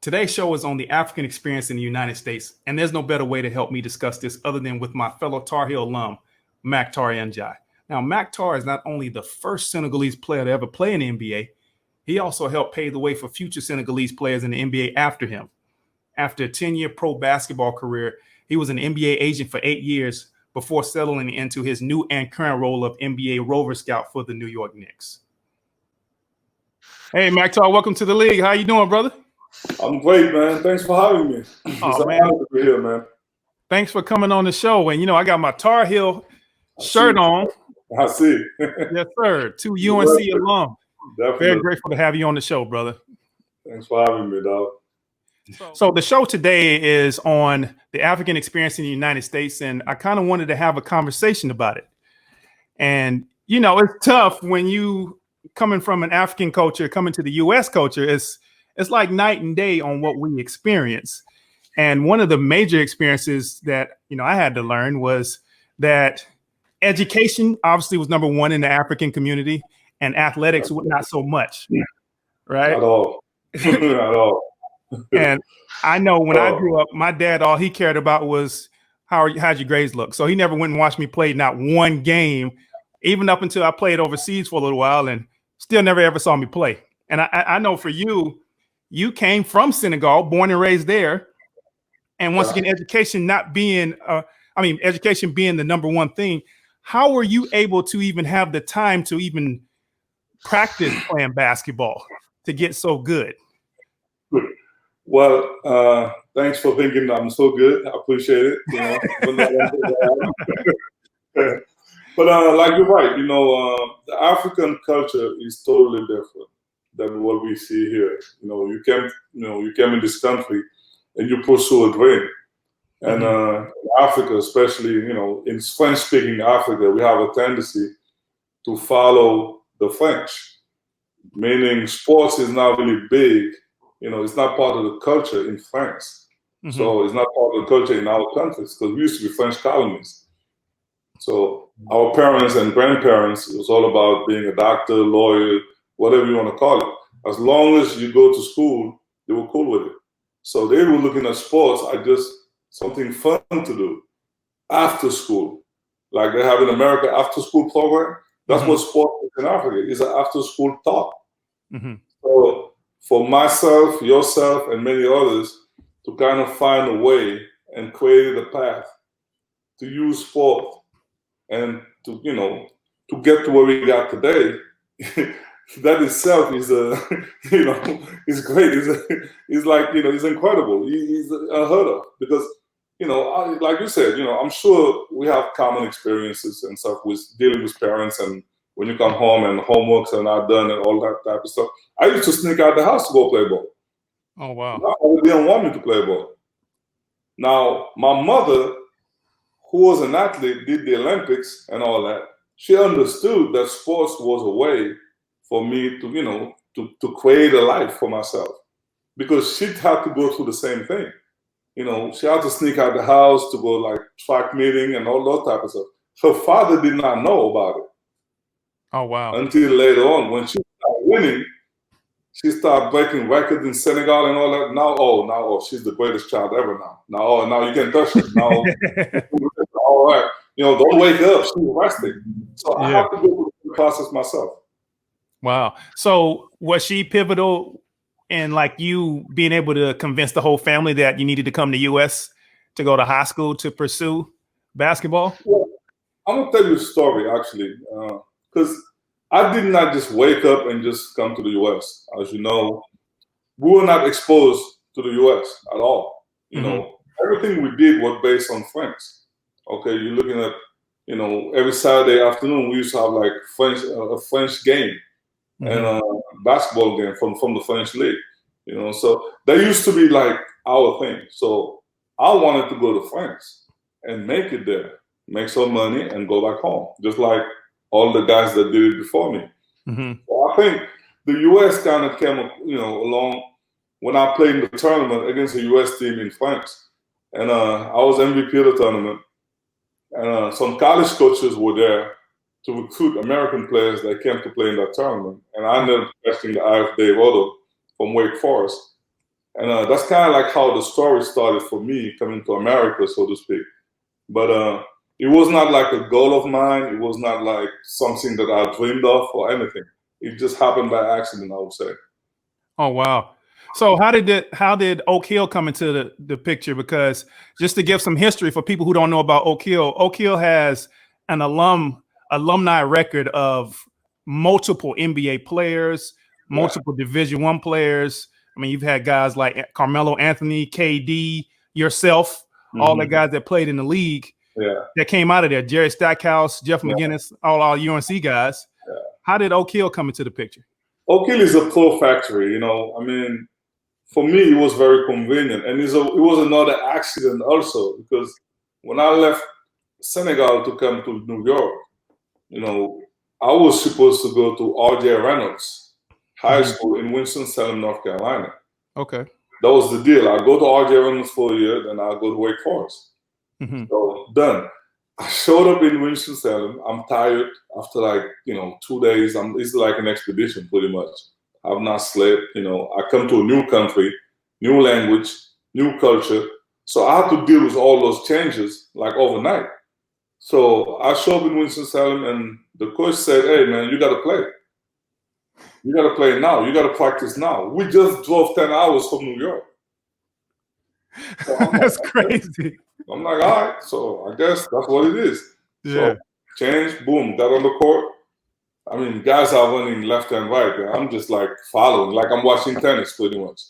Today's show is on the African experience in the United States, and there's no better way to help me discuss this other than with my fellow Tar Heel alum, Makhtar N'Diaye. Now, Makhtar is not only the first Senegalese player to ever play in the NBA, he also helped pave the way for future Senegalese players in the NBA after him. After a 10-year pro basketball career, he was an NBA agent for 8 years before settling into his new and current role of NBA Rover Scout for the New York Knicks. Hey, Makhtar, welcome to the league. How you doing, brother? I'm great, man. Thanks for having me. Oh, man. To be here, man. Thanks for coming on the show. And, I got my Tar Heel shirt on. I see. Yes, sir. Two UNC alum. Definitely. Very grateful to have you on the show, brother. Thanks for having me, dog. So the show today is on the African experience in the United States, and I kind of wanted to have a conversation about it. And, it's tough when you coming from an African culture, coming to the U.S. culture, it's like night and day on what we experience. And one of the major experiences that, I had to learn was that education obviously was number one in the African community, and athletics not so much, right? At all. At all. And I know when I grew up, my dad, all he cared about was how'd your grades look. So he never went and watched me play not one game, even up until I played overseas for a little while, and still never ever saw me play. And I know for you, you came from Senegal, born and raised there. And once again, education not being, education being the number one thing, how were you able to even have the time to even practice playing basketball to get so good? Well, thanks for thinking I'm so good. I appreciate it. But like you're right, the African culture is totally different than what we see here. You came in this country and you pursue a dream. And in Africa, especially, in French-speaking Africa, we have a tendency to follow the French, meaning sports is not really big. It's not part of the culture in France. So it's not part of the culture in our countries because we used to be French colonies. So our parents and grandparents, it was all about being a doctor, lawyer, whatever you want to call it. As long as you go to school, they were cool with it. So they were looking at sports as just something fun to do after school. Like they have in America after school program. That's what sports is in Africa. It's an after school talk. So for myself, yourself, and many others to kind of find a way and create a path to use sport and to get to where we got today, that itself is is great. It's like it's incredible. It's unheard of because like you said, I'm sure we have common experiences and stuff with dealing with parents and when you come home and homeworks are not done and all that type of stuff. I used to sneak out the house to go play ball. Oh, wow. They didn't want me to play ball. Now, my mother, who was an athlete, did the Olympics and all that. She understood that sports was a way for me to create a life for myself because she had to go through the same thing. She had to sneak out the house to go like track meeting and all that type of stuff. Her father did not know about it. Oh, wow. Until later on, when she started winning, she started breaking records in Senegal and all that. Now, she's the greatest child ever now. Now you can't touch her. Now, all right. Don't wake up. She's resting. So I have to go through the process myself. Wow. So was she pivotal in like you being able to convince the whole family that you needed to come to U.S. to go to high school to pursue basketball? Well, I'm going to tell you a story, actually, because I did not just wake up and just come to the U.S. As you know, we were not exposed to the U.S. at all. Everything we did was based on friends. Okay, you're looking at, every Saturday afternoon we used to have like a French game and a basketball game from the French league. So that used to be like our thing. So I wanted to go to France and make it there, make some money, and go back home, just like all the guys that did it before me. So I think the U.S. kind of came, along when I played in the tournament against a U.S. team in France. And I was MVP of the tournament. And some college coaches were there to recruit American players that came to play in that tournament. And I ended up catching the eye of Dave Otto from Wake Forest. And that's kind of like how the story started for me coming to America, so to speak. But it was not like a goal of mine. It was not like something that I dreamed of or anything. It just happened by accident, I would say. Oh, wow. So how did Oak Hill come into the picture? Because just to give some history for people who don't know about Oak Hill has an alumni record of multiple NBA players, multiple Division I players. I mean, you've had guys like Carmelo Anthony, KD, yourself, all the guys that played in the league that came out of there. Jerry Stackhouse, Jeff McGinnis, all UNC guys. Yeah. How did Oak Hill come into the picture? Oak Hill is a pro factory, you know. I mean, for me, it was very convenient. And it was another accident also, because when I left Senegal to come to New York, you know, I was supposed to go to R.J. Reynolds High School in Winston-Salem, North Carolina. Okay. That was the deal. I go to R.J. Reynolds for a year, then I go to Wake Forest. So done. I showed up in Winston-Salem. I'm tired after 2 days. It's like an expedition pretty much. I've not slept, you know. I come to a new country, new language, new culture. So I had to deal with all those changes like overnight. So I showed up in Winston-Salem and the coach said, "Hey man, you gotta play. You gotta play now. You gotta practice now." We just drove 10 hours from New York. So that's crazy. I'm like, all right, so I guess that's what it is. Yeah. So change, boom, got on the court. I mean, guys are running left and right. Man. I'm just like following, like I'm watching tennis pretty much.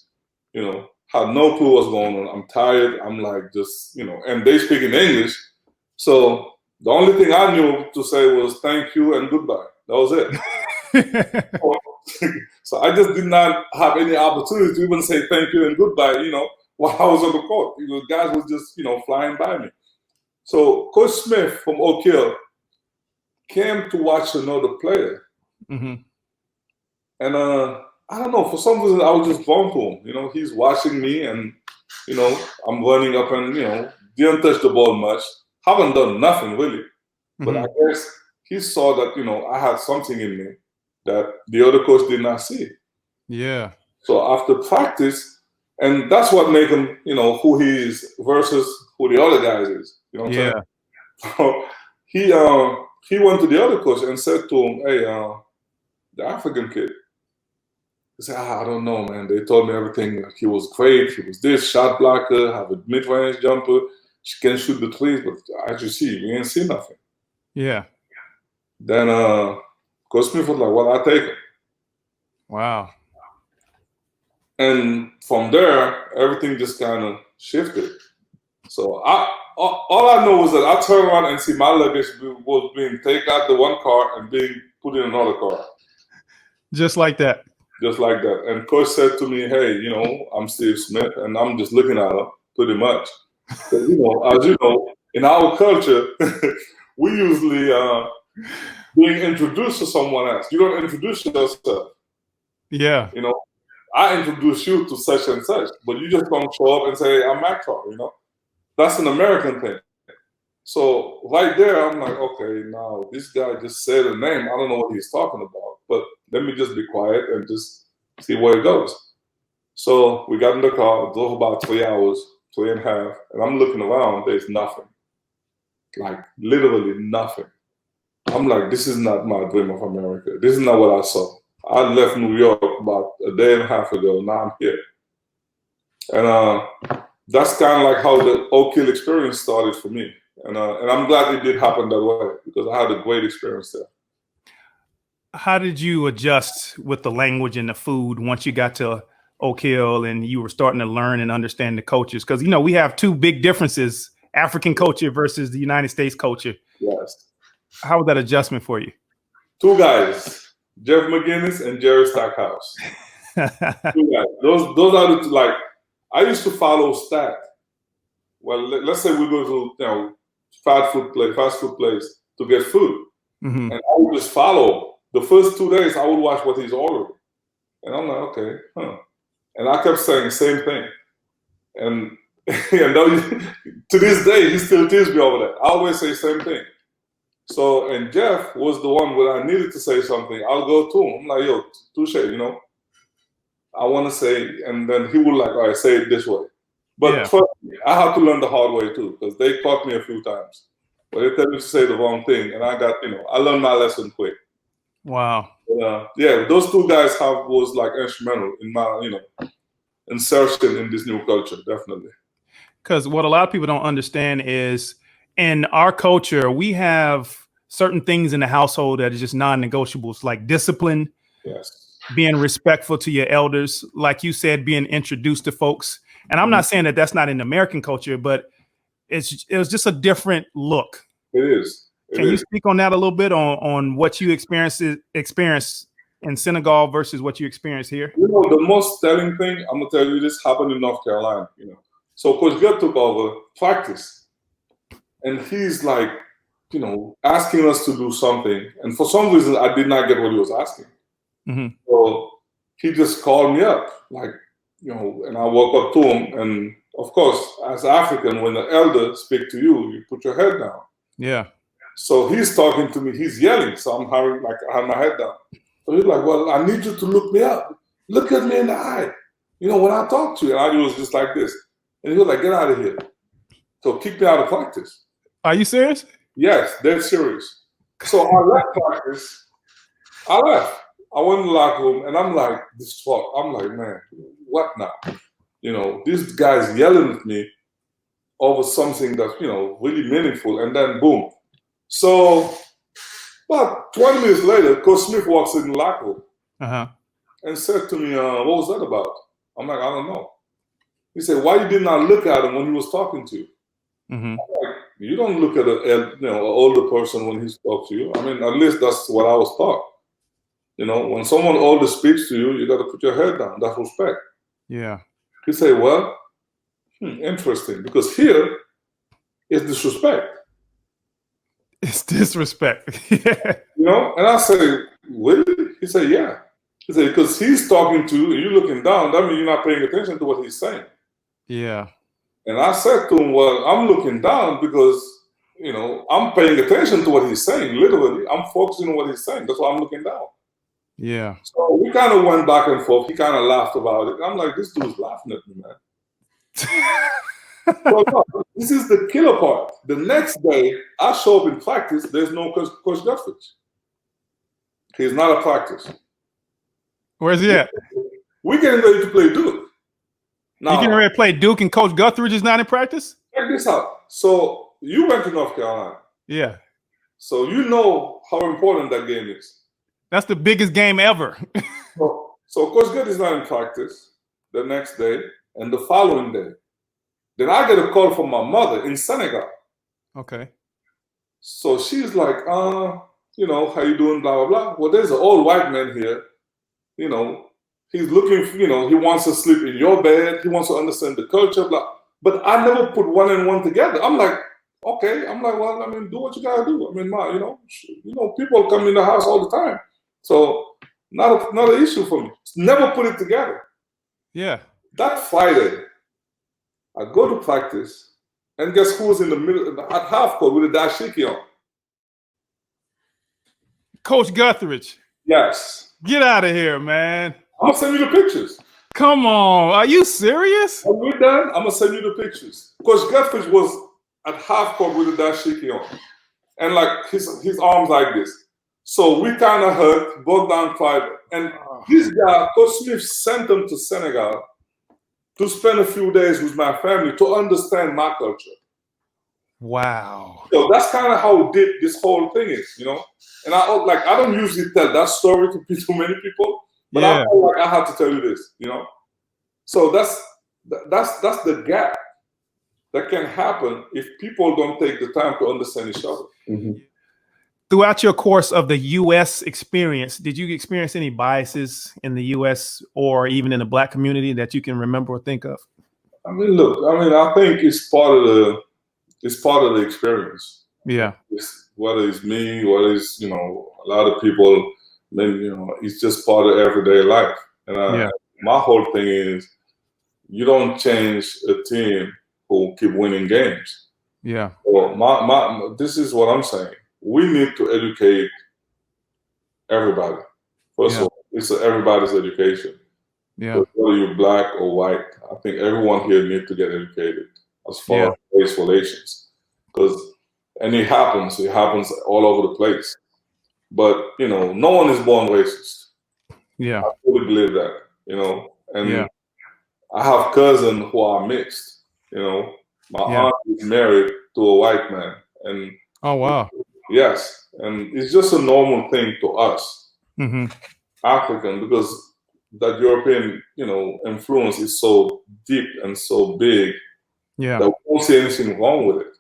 You know, had no clue what's going on. I'm tired. I'm like just, you know, and they speak in English. So the only thing I knew to say was thank you and goodbye. That was it. So I just did not have any opportunity to even say thank you and goodbye, you know, while I was on the court. The guys was just, you know, flying by me. So Coach Smith from Oak Hill came to watch another player. And I don't know, for some reason I was just drawn to him. You know, he's watching me and, you know, I'm running up and, you know, didn't touch the ball much. Haven't done nothing really. But I guess he saw that, you know, I had something in me that the other coach did not see. Yeah. So after practice, and that's what made him, you know, who he is versus who the other guys is. You know what I'm saying? So he went to the other coach and said to him, "Hey, the African kid." He said, "I don't know, man. They told me everything. Like, he was great. He was this shot blocker, have a mid-range jumper. She can shoot the threes, but as you see, we ain't see nothing." Yeah. Then Coach Smith was like, "Well, I'll take it." Wow. And from there, everything just kind of shifted. So all I know was that I turned around and see my luggage was being taken out the one car and being put in another car. Just like that. Just like that. And Coach said to me, "Hey, you know, I'm Steve Smith," and I'm just looking at him pretty much. So, you know, as you know, in our culture, we usually being introduced to someone else. You don't introduce yourself. Yeah. You know, I introduce you to such and such, but you just don't show up and say, "I'm Makhtar," you know? That's an American thing. So right there, I'm like, okay, now this guy just said a name. I don't know what he's talking about, but let me just be quiet and just see where it goes. So we got in the car, drove about 3 hours, 3.5, and I'm looking around, there's nothing. Like literally nothing. I'm like, this is not my dream of America. This is not what I saw. I left New York about a day and a half ago. Now I'm here. And that's kind of like how the Oak Hill experience started for me. And I'm glad it did happen that way because I had a great experience there. How did you adjust with the language and the food once you got to Oak Hill and you were starting to learn and understand the cultures? Because, you know, we have two big differences, African culture versus the United States culture. Yes. How was that adjustment for you? Two guys, Jeff McGinnis and Jerry Stackhouse. Two guys. Those are the two, like, I used to follow stat. Well, let's say we go to, you know, fast food place to get food. And I would just follow. The first 2 days, I would watch what he's ordering. And I'm like, okay, And I kept saying the same thing. And to this day, he still teases me over that. I always say the same thing. So, and Jeff was the one when I needed to say something, I'll go to him. I'm like, yo, touche, you know. I want to say, and then he would like, all right, say it this way. But Yeah. trust me, I had to learn the hard way too, because they caught me a few times. But they tell me to say the wrong thing, and I got, I learned my lesson quick. Wow. But, yeah, those two guys was like instrumental in my, insertion in this new culture, definitely. Because what a lot of people don't understand is in our culture, we have certain things in the household that is just non-negotiables, like discipline, Yes, being respectful to your elders, like you said, being introduced to folks. And I'm not saying that that's not in American culture, but it was just a different look. it is. Can you speak on that a little bit on what you experienced in Senegal versus what you experience here? The most telling thing, I'm gonna tell you, this happened in North Carolina. So Coach Gut took over practice, and he's like, asking us to do something, and for some reason, I did not get what he was asking. Mm-hmm. So he just called me up, like, and I walk up to him, and of course, as African, when the elder speak to you, you put your head down. Yeah. So he's talking to me, he's yelling, so I have my head down. So he's like, well, I need you to look me up. Look at me in the eye. When I talk to you. And I was just like this. And he was like, get out of here. So kick me out of practice. Are you serious? Yes, dead serious. So I left practice. I left. I went in the locker room, and I'm like, this fuck. I'm like, man, what now? This guy's yelling at me over something that's, really meaningful. And then boom. So about 20 minutes later, Coach Smith walks in the locker room and said to me, what was that about? I'm like, I don't know. He said, why you did not look at him when he was talking to you? Mm-hmm. I'm like, you don't look at an older person when he's talking to you. I mean, at least that's what I was taught. When someone older speaks to you, you got to put your head down. That's respect. Yeah. He said, well, interesting, because here is disrespect. It's disrespect. And I say, really? He said, yeah. He said, because he's talking to you and you're looking down, that means you're not paying attention to what he's saying. Yeah. And I said to him, well, I'm looking down because, I'm paying attention to what he's saying. Literally, I'm focusing on what he's saying. That's why I'm looking down. Yeah. So we kind of went back and forth. He kind of laughed about it. I'm like, this dude's laughing at me, man. So, no, this is the killer part. The next day, I show up in practice. There's no Coach Guthridge. He's not at practice. Where's he at? We're getting ready to play Duke. Now, you getting ready to play Duke and Coach Guthridge is not in practice? Check this out. So you went to North Carolina. Yeah. So you know how important that game is. That's the biggest game ever. So Coach Good is not in practice the next day and the following day. Then I get a call from my mother in Senegal. Okay. So she's like, how you doing, blah, blah, blah. Well, there's an old white man here. He's looking, he wants to sleep in your bed. He wants to understand the culture, blah. But I never put one and one together. I'm like, okay. I'm like, well, I mean, do what you gotta do. I mean, people come in the house all the time. So not an issue for me. Never put it together. Yeah. That Friday, I go to practice, and guess who was in the middle at half court with a dashiki on? Coach Guthridge. Yes. Get out of here, man. I'm gonna send you the pictures. Come on, are you serious? When we're done, I'm gonna send you the pictures. Coach Guthridge was at half court with a dashiki on, and like his arms like this. So we kind of hurt, broke down five, and this guy, Coach Smith, sent him to Senegal to spend a few days with my family to understand my culture. Wow. So that's kind of how deep this whole thing is, And I don't usually tell that story to many people, but yeah. I feel like I have to tell you this, So that's the gap that can happen if people don't take the time to understand each other. Mm-hmm. Throughout your course of the U.S. experience, did you experience any biases in the U.S. or even in the Black community that you can remember or think of? I mean, look, I think it's part of the experience. Yeah. Whether it's me, whether it's a lot of people, then it's just part of everyday life. And my whole thing is, you don't change a team who keep winning games. Yeah. Well, this is what I'm saying. We need to educate everybody. First of all, it's everybody's education. Yeah. Whether you're black or white, I think everyone here needs to get educated as far as race relations, because it happens all over the place. But no one is born racist. Yeah. I fully believe that. And I have cousins who are mixed. My aunt is married to a white man, and oh wow, yes, and it's just a normal thing to us African, because that European influence is so deep and so big that we don't see anything wrong with it.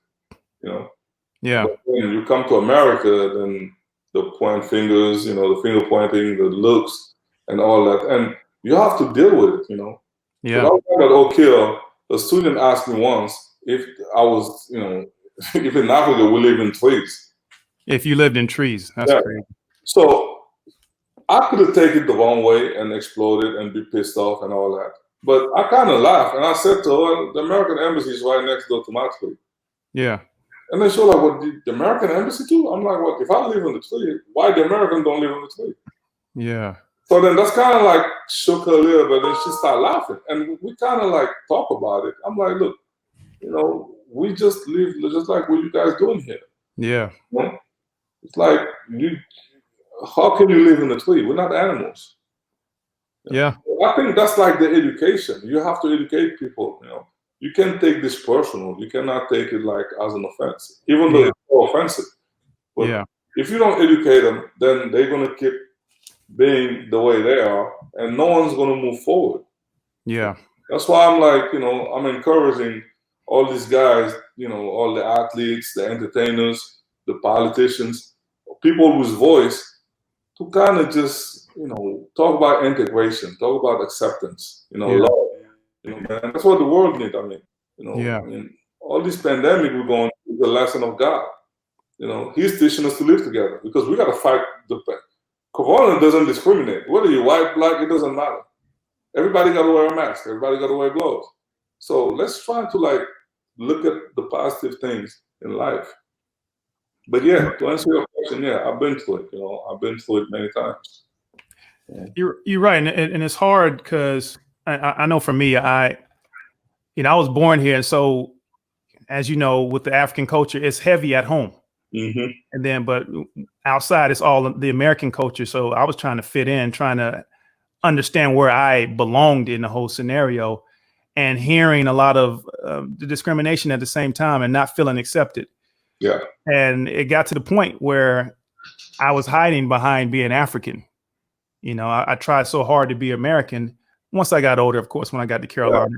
But when you come to America, then the point fingers, the finger pointing, the looks, and all that, and you have to deal with it. Yeah. I was at Oak Hill, a student asked me once if I was, if in Africa we live in trees. If you lived in trees, that's crazy. So I could have taken it the wrong way and exploded and be pissed off and all that. But I kind of laughed, and I said to her, the American embassy is right next door to my tree. Yeah. And then she was like, "What, the American embassy too?" I'm like, "What? If I live in the tree, why the American don't live in the tree?" Yeah. So then that's kind of like shook her a little bit, and she started laughing. And we kind of like talk about it. I'm like, "Look, we just live just like what you guys doing here." Yeah. It's like, how can you live in the tree? We're not animals. Yeah. I think that's like the education. You have to educate people. You can't take this personal. You cannot take it like as an offense, even though it's so offensive. But if you don't educate them, then they're gonna keep being the way they are, and no one's gonna move forward. Yeah. That's why I'm like, I'm encouraging all these guys, all the athletes, the entertainers, the politicians, people with voice, to kind of just, talk about integration, talk about acceptance, love. Man, that's what the world needs. I mean, all this pandemic we're going is a lesson of God. He's teaching us to live together, because we got to fight the Corona doesn't discriminate. Whether you're white, black, it doesn't matter. Everybody got to wear a mask. Everybody got to wear gloves. So let's try to look at the positive things in life. But to answer your question, I've been through it. I've been through it many times. You're right, and it's hard because I know for me, I was born here, and so as you know, with the African culture, it's heavy at home, and then but outside, it's all the American culture. So I was trying to fit in, trying to understand where I belonged in the whole scenario, and hearing a lot of the discrimination at the same time, and not feeling accepted. Yeah, and it got to the point where I was hiding behind being African. I tried so hard to be American. Once I got older, of course, when I got to Carolina,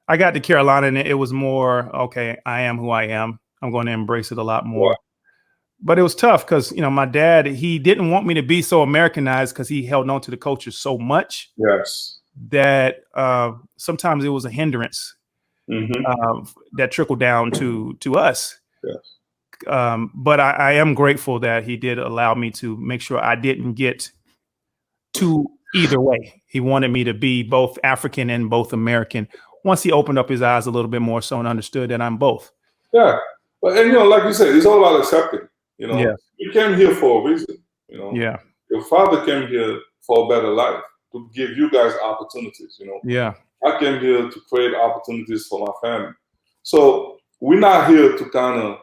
I got to Carolina, and it was more, okay, I am who I am. I'm going to embrace it a lot more. Wow. But it was tough because, my dad, he didn't want me to be so Americanized because he held on to the culture so much that sometimes it was a hindrance that trickled down to us. But I am grateful that he did allow me to make sure I didn't get to either way. He wanted me to be both African and both American. Once he opened up his eyes a little bit more so and understood that I'm both. Yeah. But like you said, it's all about accepting. You came here for a reason. Your father came here for a better life, to give you guys opportunities. I came here to create opportunities for my family. So we're not here to kind of,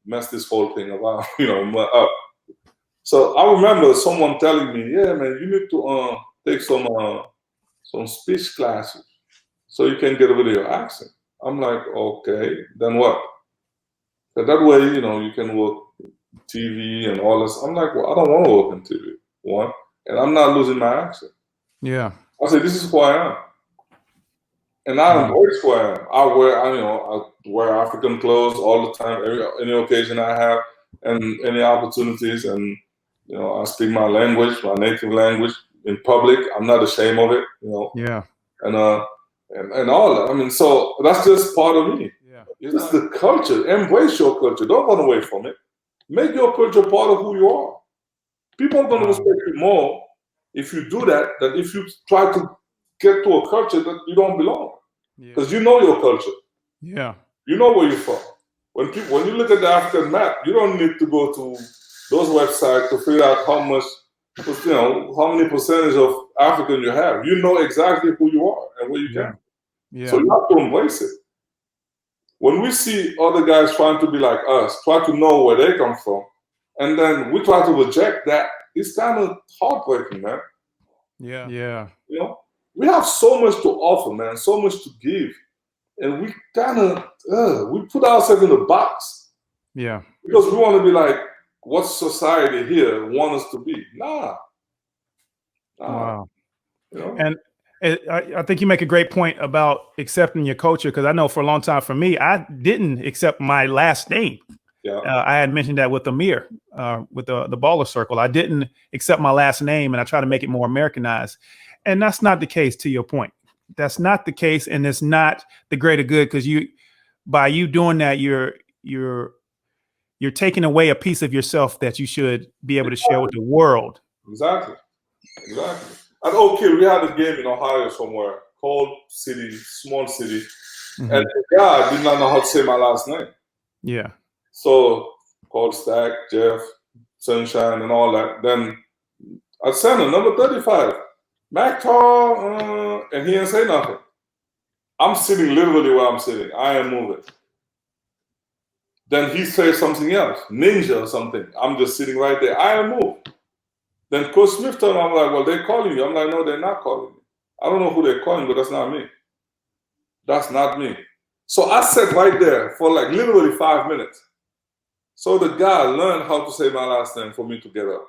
mess this whole thing around, up. So I remember someone telling me, "Yeah, man, you need to take some speech classes so you can get rid of your accent." I'm like, "Okay, then what?" So that way, you can work TV and all this. I'm like, "Well, I don't want to work in TV, one, and I'm not losing my accent." Yeah. I said, "This is who I am." And I embrace who I am. I wear African clothes all the time, any occasion I have, and any opportunities. And I speak my language, my native language, in public. I'm not ashamed of it. And all that. I mean, so that's just part of me. It's just the culture. Embrace your culture. Don't run away from it. Make your culture part of who you are. People are going to respect you more if you do that than if you try to get to a culture that you don't belong. Because you know your culture. Yeah. You know where you're from. When you look at the African map, you don't need to go to those websites to figure out how many percentage of African you have. You know exactly who you are and where you came. Yeah. So you have to embrace it. When we see other guys trying to be like us, try to know where they come from, and then we try to reject that, it's kind of heartbreaking, man. Yeah. You know, we have so much to offer, man, so much to give, and we kind of we put ourselves in a box. Yeah. Because we want to be like what society here wants us to be. Nah. Wow. You know? And I think you make a great point about accepting your culture, because I know for a long time for me, I didn't accept my last name. Yeah. I had mentioned that with Amir, with the baller circle. I didn't accept my last name, and I try to make it more Americanized. And that's not the case, to your point. That's not the case, and it's not the greater good, because by you doing that, you're taking away a piece of yourself that you should be able to share with the world. Exactly. And okay, we had a game in Ohio somewhere, cold city, small city, and the guy did not know how to say my last name. Yeah. So called Stack, Jeff, Sunshine, and all that. Then I sent him number 35, Makhtar, and he didn't say nothing. I'm sitting literally where I'm sitting. I am moving. Then he says something else, Ninja or something. I'm just sitting right there. I am moved. Then Coach Smith told me, I'm like, well, they're calling you. I'm like, no, they're not calling me. I don't know who they're calling, but that's not me. That's not me. So I sat right there for like literally 5 minutes. So the guy learned how to say my last name for me to get up.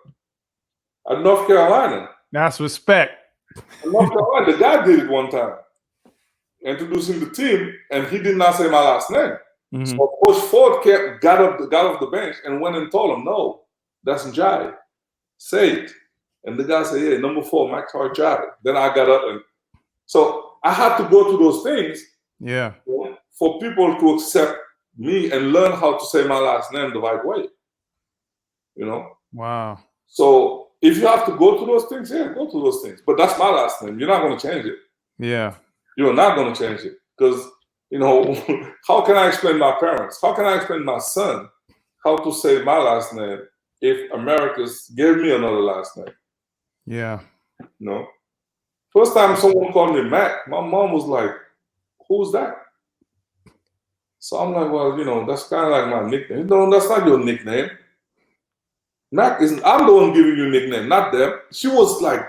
At North Carolina. That's respect. At North Carolina, the guy did it one time. Introducing the team, and he did not say my last name. So Coach Ford got off the bench and went and told him, no, that's N'Diaye. Say it. And the guy said, yeah, number 4, Makhtar N'Diaye. Then I got up, and so I had to go through those things. Yeah. For people to accept me and learn how to say my last name the right way. You know? Wow. So if you have to go through those things, yeah, go through those things. But that's my last name. You're not going to change it. Yeah. You're not going to change it. Because, you know, how can I explain my parents? How can I explain my son how to say my last name if Americans gave me another last name? Yeah. You know? First time someone called me Mac, my mom was like, who's that? So I'm like, well, you know, that's kind of like my nickname. No, that's not your nickname. Mac isn't, I'm the one giving you a nickname, not them. She was like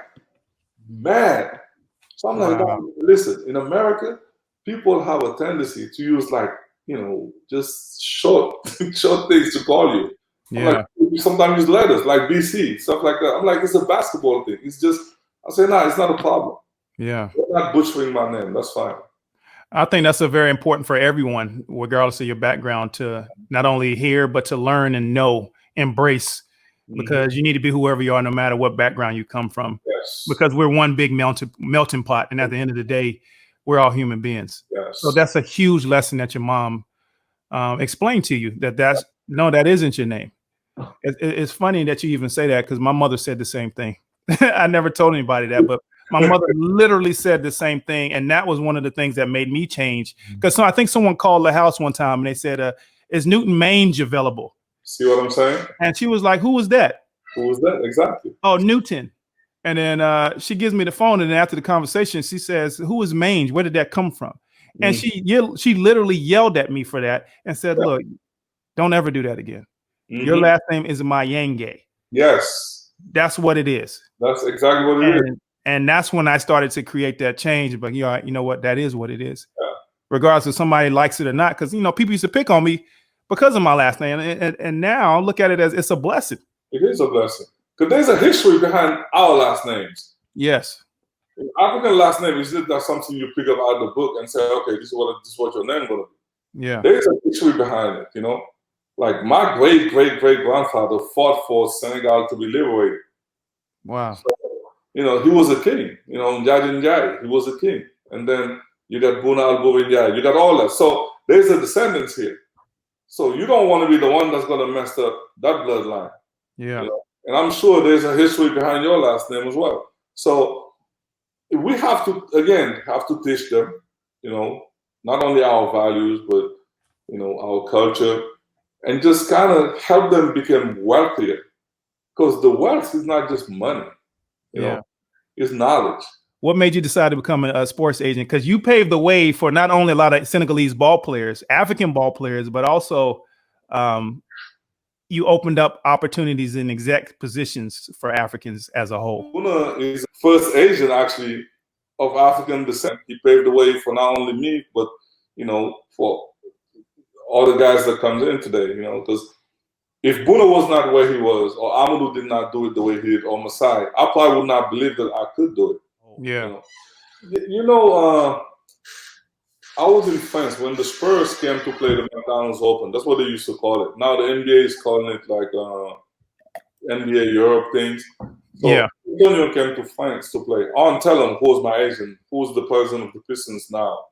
mad. So I'm like, listen, in America, people have a tendency to use like, you know, just short things to call you. Yeah. Like, sometimes use letters like BC, stuff like that. I'm like, it's a basketball thing. It's just, I say, no, it's not a problem. Yeah. You're not butchering my name. That's fine. I think that's a very important for everyone, regardless of your background, to not only hear, but to learn and know, embrace, because you need to be whoever you are, no matter what background you come from. Yes. Because we're one big melting pot. And at the end of the day, we're all human beings. Yes. So that's a huge lesson that your mom explained to you, that isn't your name. It's funny that you even say that, because my mother said the same thing. I never told anybody that, but my mother literally said the same thing. And that was one of the things that made me change. Because I think someone called the house one time and they said, is Newton Mayenge available? See what I'm saying? And she was like, who was that? Who was that? Exactly. Oh, Newton. And then she gives me the phone. And then after the conversation, she says, who is Mayenge? Where did that come from? And she literally yelled at me for that and said, look, don't ever do that again. Your last name is Mayenge. Yes. That's what it is. That's exactly what it is. And that's when I started to create that change. But you know what? That is what it is. Yeah. Regardless if somebody likes it or not. Because, you know, people used to pick on me because of my last name. And now look at it as it's a blessing. It is a blessing. Because there's a history behind our last names. Yes. African last name is just not something you pick up out of the book and say, okay, this is what your name is going to be. Yeah. There's a history behind it, you know. Like my great-great-great-grandfather fought for Senegal to be liberated. Wow. So, you know, he was a king. You know, N'Diaye, he was a king. And then you got Bouna N'Diaye, you got all that. So there's a descendants here. So you don't want to be the one that's going to mess up that bloodline. Yeah. You know? And I'm sure there's a history behind your last name as well. So we have to teach them, you know, not only our values, but, you know, our culture, and just kind of help them become wealthier. Because the wealth is not just money. You know, It's knowledge. What made you decide to become a sports agent? Because you paved the way for not only a lot of Senegalese ball players, African ball players, but also you opened up opportunities in exec positions for Africans as a whole. Buna is the first agent actually of African descent. He paved the way for not only me, but for all the guys that comes in today. Because if Buna was not where he was, or Amadou did not do it the way he did, or Masai, I probably would not believe that I could do it. Yeah. I was in France when the Spurs came to play the McDonald's Open. That's what they used to call it. Now the NBA is calling it like NBA Europe things. So yeah. Antonio came to France to play. On tell him, who's my agent, who's the president of the Pistons now,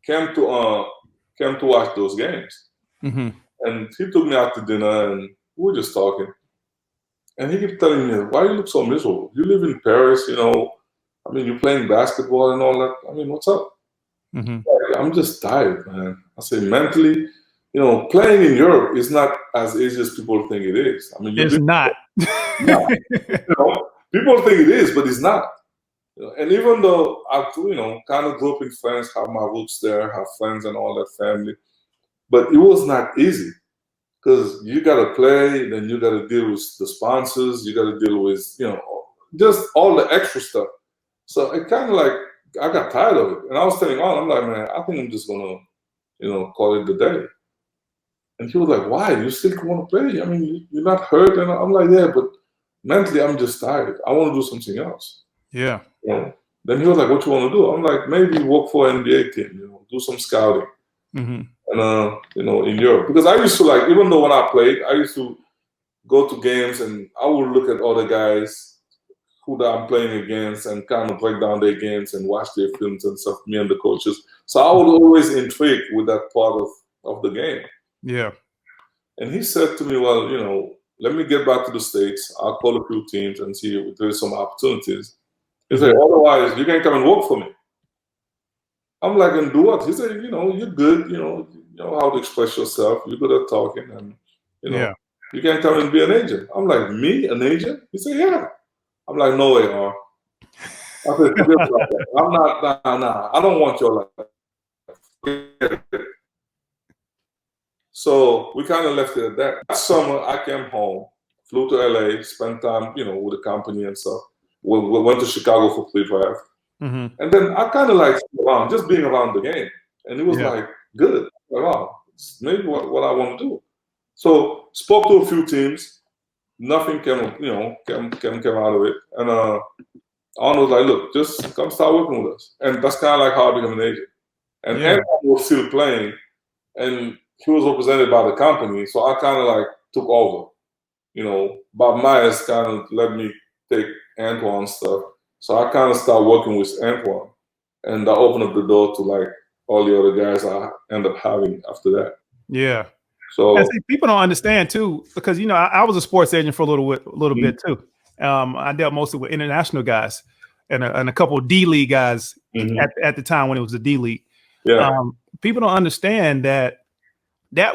came to watch those games. And he took me out to dinner and we were just talking. And he kept telling me, why you look so miserable? You live in Paris, you're playing basketball and all that. What's up? I'm just tired, man. I say mentally, playing in Europe is not as easy as people think it is. It's not. People think it is, but it's not. And even though I, kind of grew up in France, have my roots there, have friends and all that family, but it was not easy because you got to play, then you got to deal with the sponsors, you got to deal with, just all the extra stuff. So it kind of like, I got tired of it. And I was telling on, I'm like, man, I think I'm just going to, call it the day. And he was like, why? You still want to play? You're not hurt. And I'm like, yeah, but mentally, I'm just tired. I want to do something else. Yeah. Then he was like, what you want to do? I'm like, maybe work for an NBA team, do some scouting. And, in Europe. Because I used to even though when I played, I used to go to games and I would look at other guys who I'm playing against and kind of break down their games and watch their films and stuff, me and the coaches. So I was always intrigued with that part of the game. Yeah. And he said to me, well, let me get back to the States. I'll call a few teams and see if there's some opportunities. He said, otherwise, you can come and work for me. I'm like, and do what? He said, you're good, you know how to express yourself. You're good at talking and, you can come and be an agent. I'm like, me, an agent? He said, yeah. I'm like, no way, I said, forget about that. I'm not, nah, I don't want your life. So we kind of left it at that. That summer, I came home, flew to LA, spent time, with the company and stuff. We went to Chicago for pre-draft. And then I kind of around, just being around the game. And it was good. Wow, it's maybe what I want to do. So spoke to a few teams. Nothing came out of it. And Arnold was like, look, just come start working with us. And that's kind of like how I became an agent. And Antoine was still playing. And he was represented by the company. So I kind of took over. Bob Myers kind of let me take Antoine's stuff. So I kind of started working with Antoine. And that opened up the door to all the other guys I end up having after that. Yeah. So and see, people don't understand too, because I was a sports agent for a little bit too. I dealt mostly with international guys and a couple of D League guys at the time when it was the D League. Yeah. People don't understand that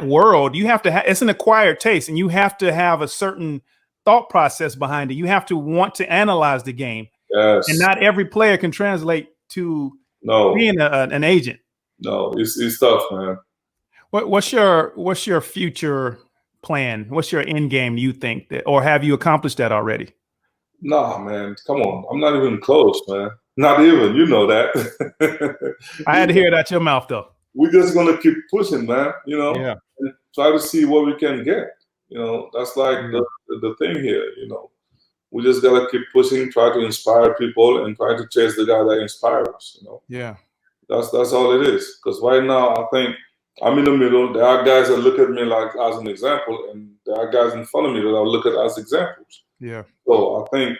world. You have to it's an acquired taste, and you have to have a certain thought process behind it. You have to want to analyze the game. Yes. And not every player can translate to being an agent. No, it's tough, man. What's your future plan? What's your end game, you think, or have you accomplished that already? No, man. Come on. I'm not even close, man. Not even. You know that. I had to hear it out your mouth, though. We're just going to keep pushing, man, Yeah. and try to see what we can get. That's the thing here, We just got to keep pushing, try to inspire people, and try to chase the guy that inspires us, Yeah. That's all it is. Because right now, I think I'm in the middle. There are guys that look at me as an example, and there are guys in front of me that I look at as examples. Yeah. So I think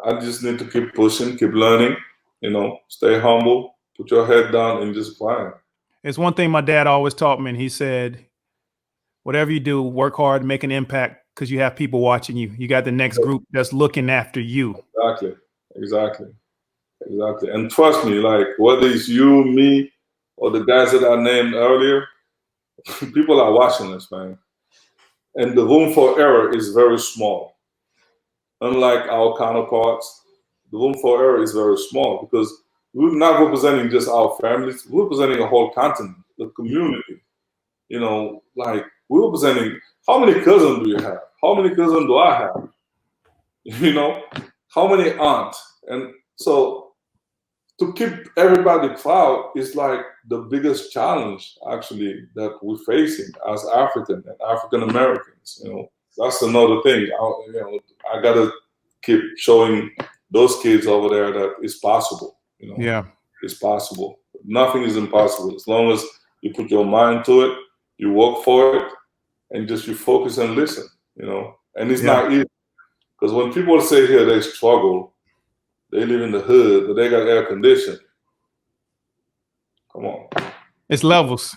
I just need to keep pushing, keep learning, stay humble, put your head down, and just grind. It's one thing my dad always taught me, and he said, whatever you do, work hard, make an impact, because you have people watching you. You got the next group that's looking after you. Exactly. And trust me, whether it's you, me, or the guys that I named earlier, people are watching us, man. And the room for error is very small. Unlike our counterparts, the room for error is very small because we're not representing just our families. We're representing a whole continent, the community. You know, like we're representing. How many cousins do you have? How many cousins do I have? You know, how many aunts? And so to keep everybody proud is like the biggest challenge actually that we're facing as African and African Americans. You know, that's another thing. I gotta keep showing those kids over there that it's possible. You know, Yeah, it's possible. Nothing is impossible as long as you put your mind to it, you work for it, and just you focus and listen. You know, and it's not easy because when people say here they struggle, they live in the hood, but they got air conditioning. Come on, it's levels.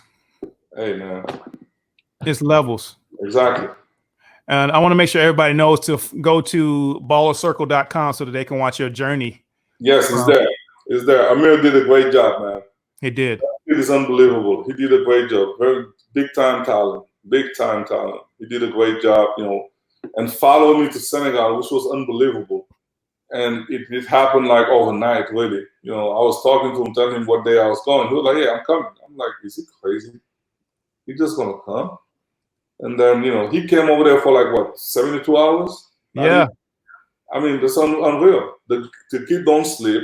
hey man, It's levels. exactly. And I want to make sure everybody knows to go to ballercircle.com so that they can watch your journey. Yes, it's there. It's there. Amir did a great job, man. He did. It is unbelievable. He did a great job. Very big time talent. Big time talent. He did a great job, you know, and followed me to Senegal, which was unbelievable. And it happened like overnight, really. You know, I was talking to him, telling him what day I was going. He was like, "Yeah, I'm coming." I'm like, "Is he crazy? He just gonna come?" And then, you know, he came over there for like what, 72 hours? Yeah. I mean, that's unreal. The kid don't sleep,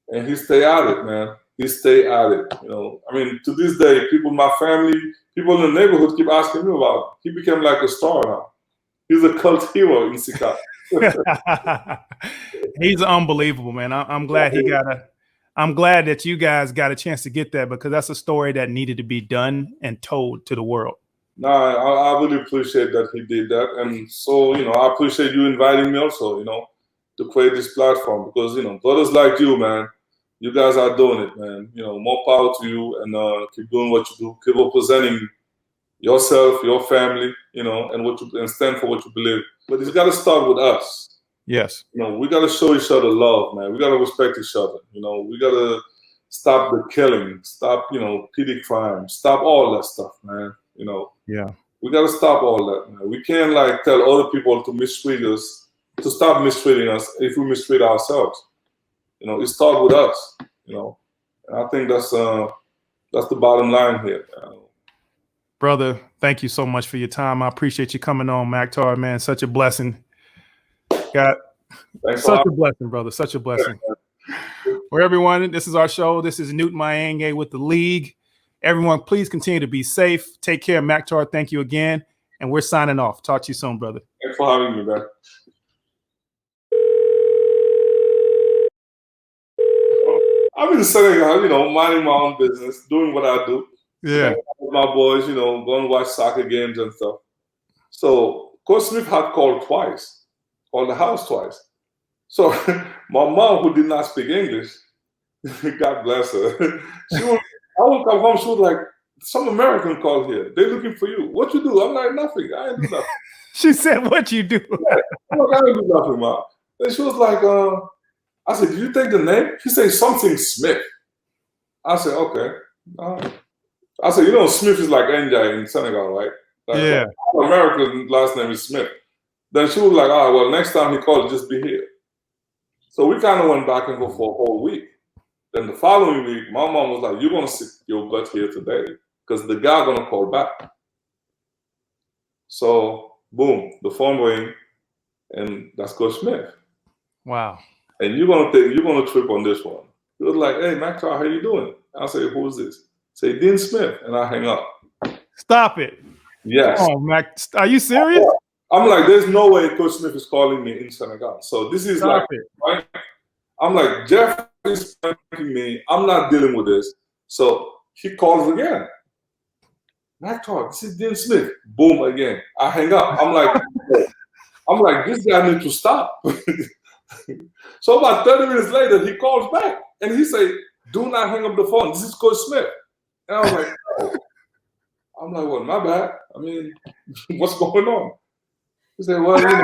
and he stay at it, man. He stay at it. You know, I mean, to this day, people, my family, people in the neighborhood keep asking me about him. He became like a star now. He's a cult hero in Sika. He's unbelievable, man. I'm glad he got a. I'm glad that you guys got a chance to get that because that's a story that needed to be done and told to the world. No, I really appreciate that he did that, and so you know, I appreciate you inviting me also. You know, to create this platform because you know, brothers like you, man, you guys are doing it, man. You know, more power to you, and keep doing what you do. Keep representing yourself, your family, you know, and stand for what you believe. But it's got to start with us. Yes. You know, we got to show each other love, man. We got to respect each other. You know, we got to stop the killing, stop, you know, petty crime, stop all that stuff, man. You know, yeah, we got to stop all that, man. We can't like tell other people to mistreat us, to stop mistreating us if we mistreat ourselves. You know, it starts with us. You know, and I think that's the bottom line here. Brother, thank you so much for your time. I appreciate you coming on, Makhtar, man. Such a blessing. Such a blessing, brother. Such a blessing. For everyone, this is our show. This is Newton Mayenge with the League. Everyone, please continue to be safe. Take care, Makhtar. Thank you again. And we're signing off. Talk to you soon, brother. Thanks for having me, man. I'm in Senegal, you know, minding my own business, doing what I do. Yeah. With my boys, you know, going to watch soccer games and stuff. So Coach Smith had called the house twice. So my mom, who did not speak English, God bless her, I would come home, she was like, some American called here. They're looking for you. What you do? I'm like, nothing. I ain't do nothing. She said, what you do? I'm like, I ain't do nothing, Mom. And she was like, I said, did you take the name? She said, something Smith. I said, okay. I said, you know, Smith is like N'Diaye in Senegal, right? Like, yeah. American last name is Smith. Then she was like, all right, well, next time he called, just be here. So we kind of went back and forth for a whole week. Then the following week, my mom was like, you're going to sit your butt here today because the guy going to call back. So, boom, the phone rang, and that's Coach Smith. Wow. And you're going to trip on this one. He was like, hey, Makhtar, how you doing? I say, who's this? Say, Dean Smith. And I hang up. Stop it. Yes. Oh, Mac, are you serious? I'm like, there's no way Coach Smith is calling me in Senegal. So this is Stop like, it. right? I'm like, Jeff is pranking me. I'm not dealing with this. So he calls again. Makhtar, this is Dean Smith. Boom, again. I hang up. I'm like, this guy needs to stop. So about 30 minutes later, he calls back and he say, do not hang up the phone. This is Coach Smith. And I was like, oh. I'm like, well, my bad. I mean, what's going on? He said, well, you know,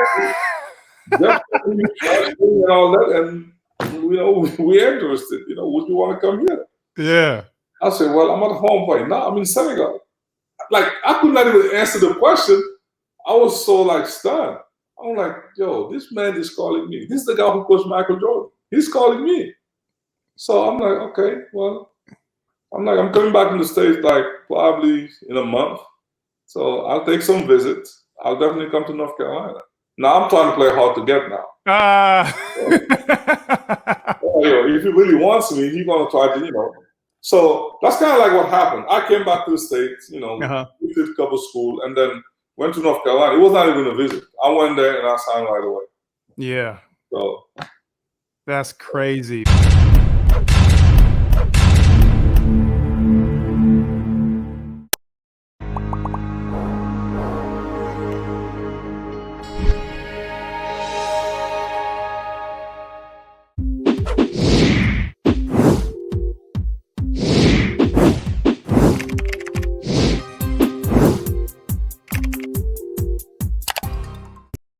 Jeff and all that, and you know, we're interested. You know, would you want to come here? Yeah. I said, well, I'm at home right now. I'm in Senegal. Like, I could not even answer the question. I was so like stunned. I'm like, yo, this man is calling me. This is the guy who coached Michael Jordan. He's calling me. So I'm like, okay, well, I'm coming back in the States like probably in a month. So I'll take some visits. I'll definitely come to North Carolina. Now I'm trying to play hard to get now. If he really wants me, he's gonna try to, So that's kind of like what happened. I came back to the States, visited a couple school, and then went to North Carolina. It was not even a visit. I went there and I signed right away. Yeah. So that's crazy.